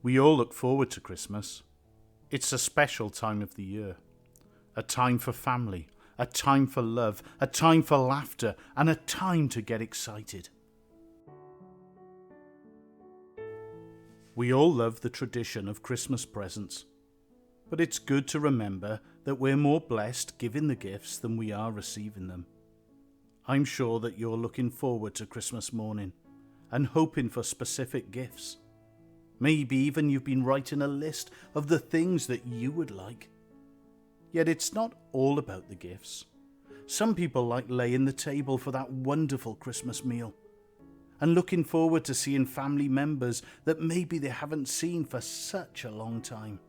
We all look forward to Christmas. It's a special time of the year. A time for family, a time for love, a time for laughter, and a time to get excited. We all love the tradition of Christmas presents, but it's good to remember that we're more blessed giving the gifts than we are receiving them. I'm sure that you're looking forward to Christmas morning and hoping for specific gifts. Maybe even you've been writing a list of the things that you would like. Yet it's not all about the gifts. Some people like laying the table for that wonderful Christmas meal and looking forward to seeing family members that maybe they haven't seen for such a long time.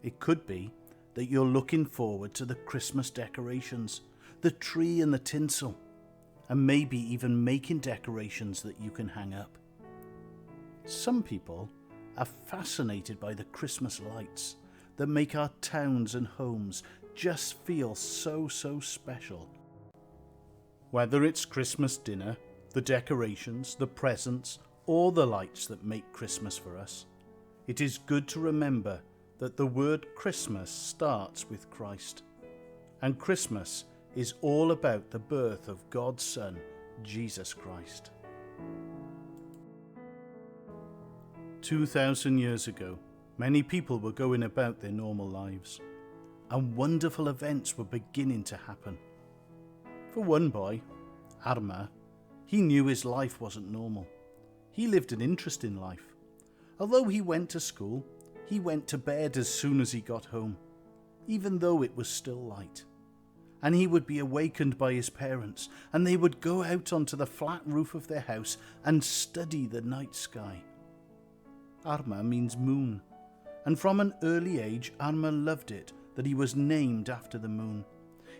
It could be that you're looking forward to the Christmas decorations, the tree and the tinsel, and maybe even making decorations that you can hang up. Some people are fascinated by the Christmas lights that make our towns and homes just feel so special. Whether it's Christmas dinner, the decorations, the presents, or the lights that make Christmas for us, it is good to remember that the word Christmas starts with Christ. And Christmas is all about the birth of God's Son, Jesus Christ. 2,000 years ago, many people were going about their normal lives, and wonderful events were beginning to happen. For one boy, Adama, he knew his life wasn't normal. He lived an interesting life. Although he went to school, he went to bed as soon as he got home, even though it was still light. And he would be awakened by his parents, and they would go out onto the flat roof of their house and study the night sky. Adama means moon, and from an early age Adama loved it that he was named after the moon.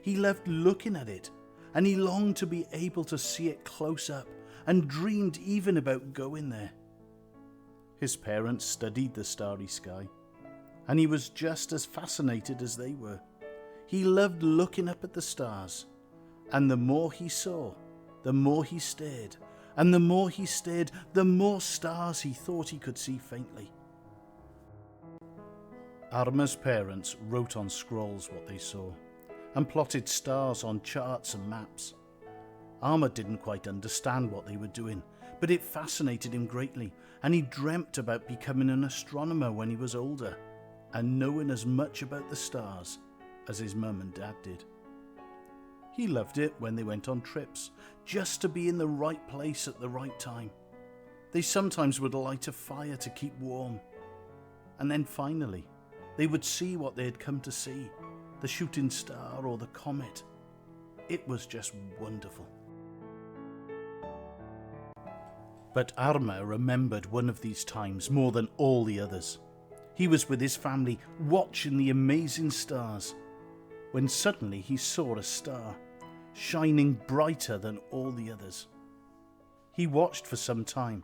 He loved looking at it, and he longed to be able to see it close up, and dreamed even about going there. His parents studied the starry sky, and he was just as fascinated as they were. He loved looking up at the stars, and the more he saw, the more he stared, and the more he stared, the more stars he thought he could see faintly. Adama's parents wrote on scrolls what they saw, and plotted stars on charts and maps. Adama didn't quite understand what they were doing, but it fascinated him greatly, and he dreamt about becoming an astronomer when he was older, and knowing as much about the stars as his mum and dad did. He loved it when they went on trips, just to be in the right place at the right time. They sometimes would light a fire to keep warm. And then finally, they would see what they had come to see, the shooting star or the comet. It was just wonderful. But Adama remembered one of these times more than all the others. He was with his family watching the amazing stars, when suddenly he saw a star, shining brighter than all the others. He watched for some time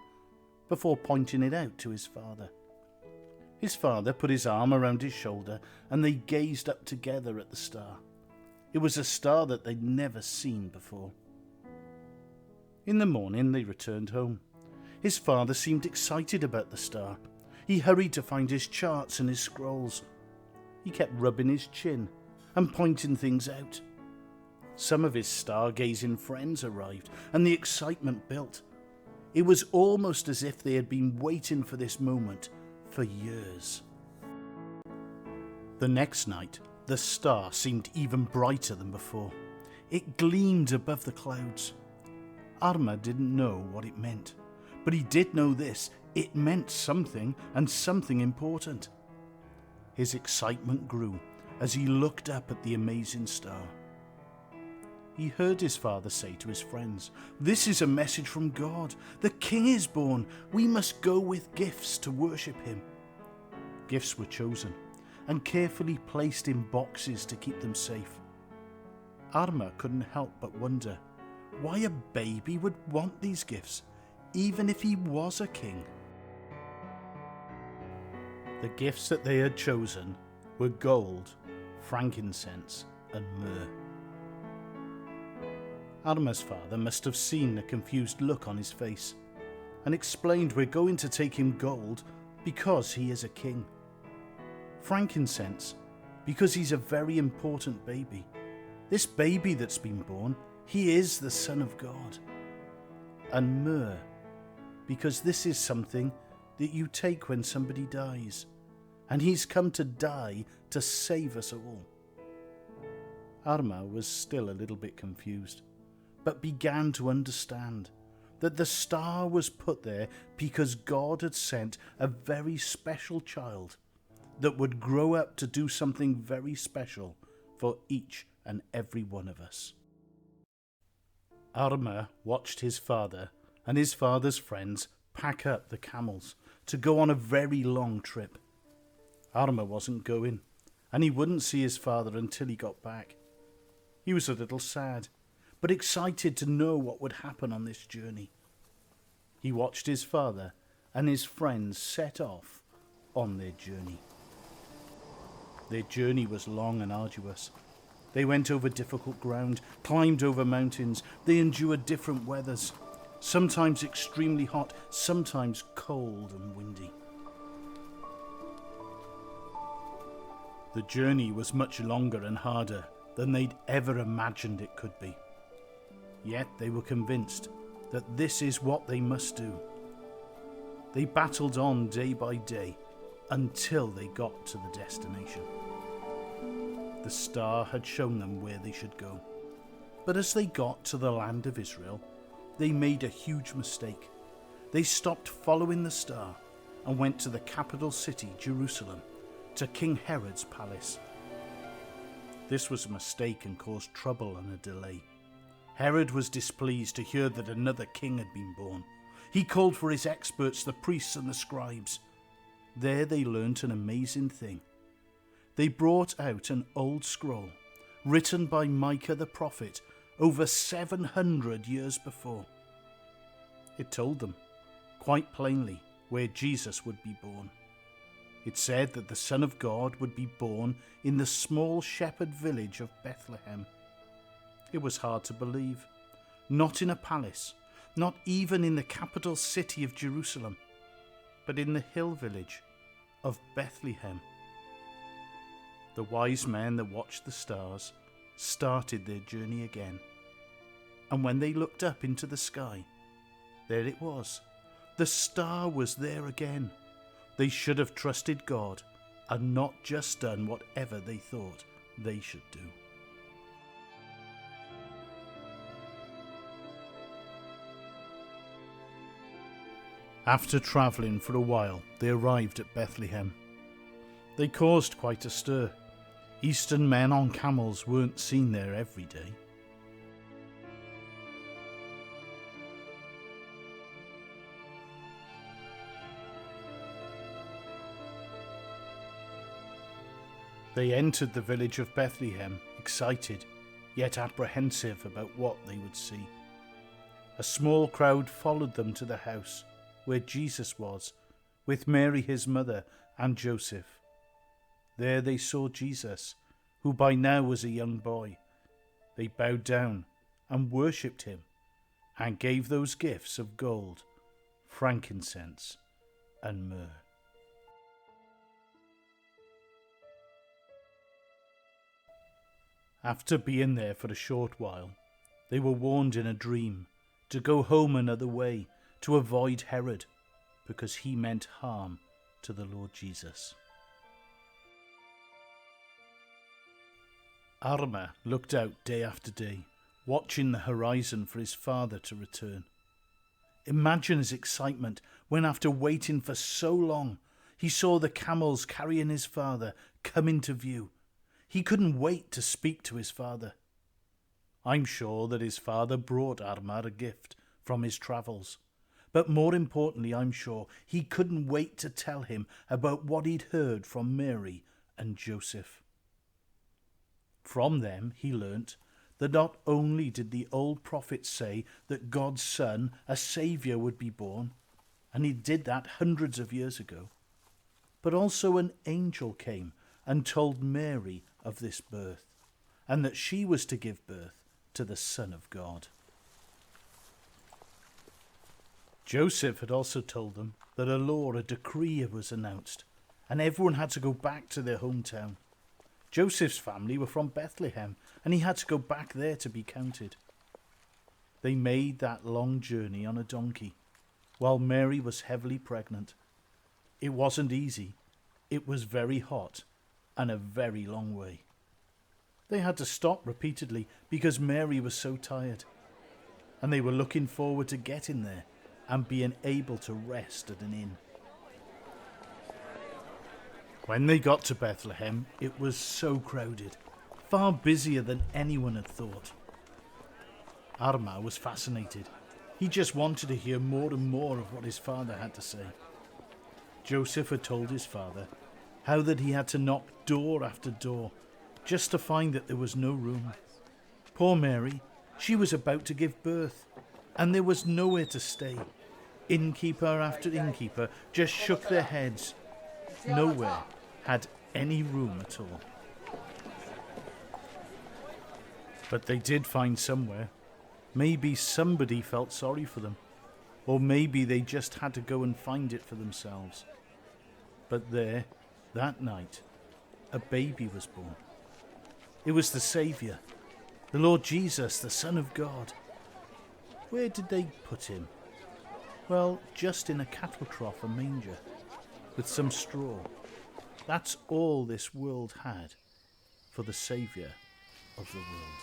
before pointing it out to his father. His father put his arm around his shoulder, and they gazed up together at the star. It was a star that they'd never seen before. In the morning they returned home. His father seemed excited about the star. He hurried to find his charts and his scrolls. He kept rubbing his chin and pointing things out. Some of his stargazing friends arrived, and the excitement built. It was almost as if they had been waiting for this moment for years. The next night, the star seemed even brighter than before. It gleamed above the clouds. Adama didn't know what it meant, but he did know this: it meant something, and something important. His excitement grew as he looked up at the amazing star. He heard his father say to his friends, "This is a message from God. The king is born. We must go with gifts to worship him." Gifts were chosen and carefully placed in boxes to keep them safe. Adama couldn't help but wonder why a baby would want these gifts, even if he was a king. The gifts that they had chosen were gold, frankincense, and myrrh. Adama's father must have seen the confused look on his face and explained, "We're going to take him gold, because he is a king. Frankincense, because he's a very important baby. This baby that's been born, he is the Son of God. And myrrh, because this is something that you take when somebody dies, and he's come to die to save us all. Adama was still a little bit confused, but began to understand that the star was put there because God had sent a very special child that would grow up to do something very special for each and every one of us. Adama watched his father and his father's friends pack up the camels to go on a very long trip. Adama wasn't going, and he wouldn't see his father until he got back. He was a little sad, but excited to know what would happen on this journey. He watched his father and his friends set off on their journey. Their journey was long and arduous. They went over difficult ground, climbed over mountains. They endured different weathers, sometimes extremely hot, sometimes cold and windy. The journey was much longer and harder than they'd ever imagined it could be. Yet they were convinced that this is what they must do. They battled on day by day until they got to the destination. The star had shown them where they should go. But as they got to the land of Israel, they made a huge mistake. They stopped following the star and went to the capital city, Jerusalem, to King Herod's palace. This was a mistake and caused trouble and a delay. Herod was displeased to hear that another king had been born. He called for his experts, the priests and the scribes. There they learnt an amazing thing. They brought out an old scroll written by Micah the prophet over 700 years before. It told them, quite plainly, where Jesus would be born. It said that the Son of God would be born in the small shepherd village of Bethlehem. It was hard to believe. Not in a palace, not even in the capital city of Jerusalem, but in the hill village of Bethlehem. The wise men that watched the stars started their journey again. And when they looked up into the sky, there it was. The star was there again. They should have trusted God and not just done whatever they thought they should do. After travelling for a while, they arrived at Bethlehem. They caused quite a stir. Eastern men on camels weren't seen there every day. They entered the village of Bethlehem, excited, yet apprehensive about what they would see. A small crowd followed them to the house where Jesus was, with Mary his mother and Joseph. There they saw Jesus, who by now was a young boy. They bowed down and worshipped him, and gave those gifts of gold, frankincense, and myrrh. After being there for a short while, they were warned in a dream to go home another way to avoid Herod, because he meant harm to the Lord Jesus. Adama looked out day after day, watching the horizon for his father to return. Imagine his excitement when, after waiting for so long, he saw the camels carrying his father come into view. He couldn't wait to speak to his father. I'm sure that his father brought Adama a gift from his travels, but more importantly, I'm sure he couldn't wait to tell him about what he'd heard from Mary and Joseph. From them he learnt that not only did the old prophets say that God's Son, a Saviour, would be born, and he did that hundreds of years ago, but also an angel came and told Mary of this birth, and that she was to give birth to the Son of God. Joseph had also told them that a decree was announced, and everyone had to go back to their hometown. Joseph's family were from Bethlehem, and he had to go back there to be counted. They made that long journey on a donkey, while Mary was heavily pregnant. It wasn't easy. It was very hot and a very long way. They had to stop repeatedly because Mary was so tired, and they were looking forward to getting there and being able to rest at an inn. When they got to Bethlehem, it was so crowded, far busier than anyone had thought. Adama was fascinated. He just wanted to hear more and more of what his father had to say. Joseph had told his father how that he had to knock door after door just to find that there was no room. Poor Mary, she was about to give birth, and there was nowhere to stay. Innkeeper after innkeeper just shook their heads. Nowhere had any room at all. But they did find somewhere. Maybe somebody felt sorry for them, or maybe they just had to go and find it for themselves. But there, that night, a baby was born. It was the Saviour, the Lord Jesus, the Son of God. Where did they put him? Well, just in a cattle trough, a manger, with some straw. That's all this world had for the Saviour of the world.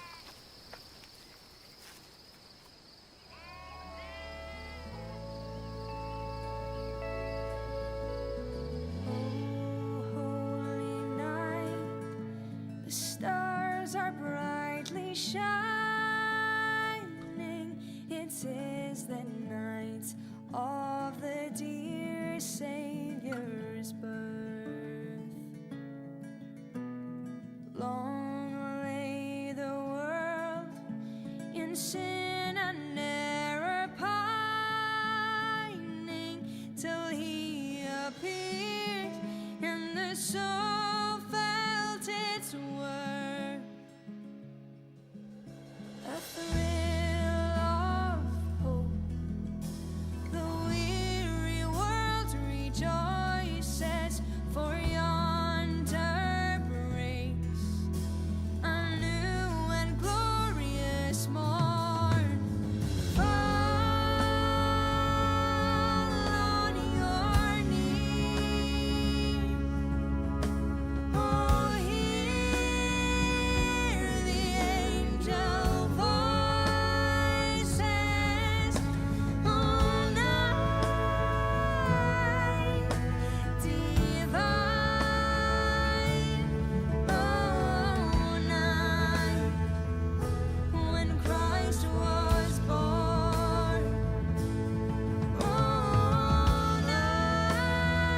Are brightly shining. It is the night of the dear Saviour's birth. Long lay the world in sin and error pining, till he appeared and the soul felt its worth. A thrill of hope, the weary world rejoices, for yonder breaks a new and glorious morn. Fall on your knees, oh, hear the angel voices, all night divine, all night when Christ was born, all night,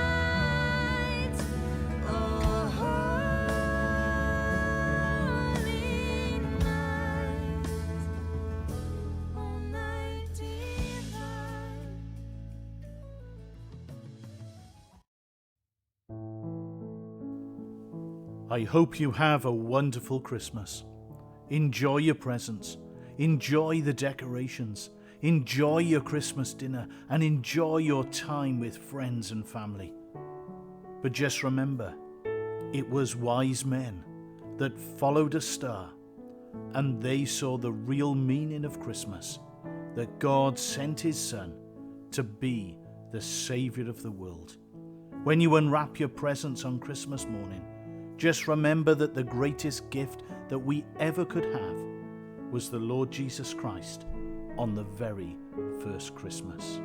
oh holy night, all night divine. I hope you have a wonderful Christmas. Enjoy your presents, enjoy the decorations, enjoy your Christmas dinner, and enjoy your time with friends and family. But just remember, it was wise men that followed a star, and they saw the real meaning of Christmas, that God sent his Son to be the Saviour of the world. When you unwrap your presents on Christmas morning, just remember that the greatest gift that we ever could have was the Lord Jesus Christ on the very first Christmas.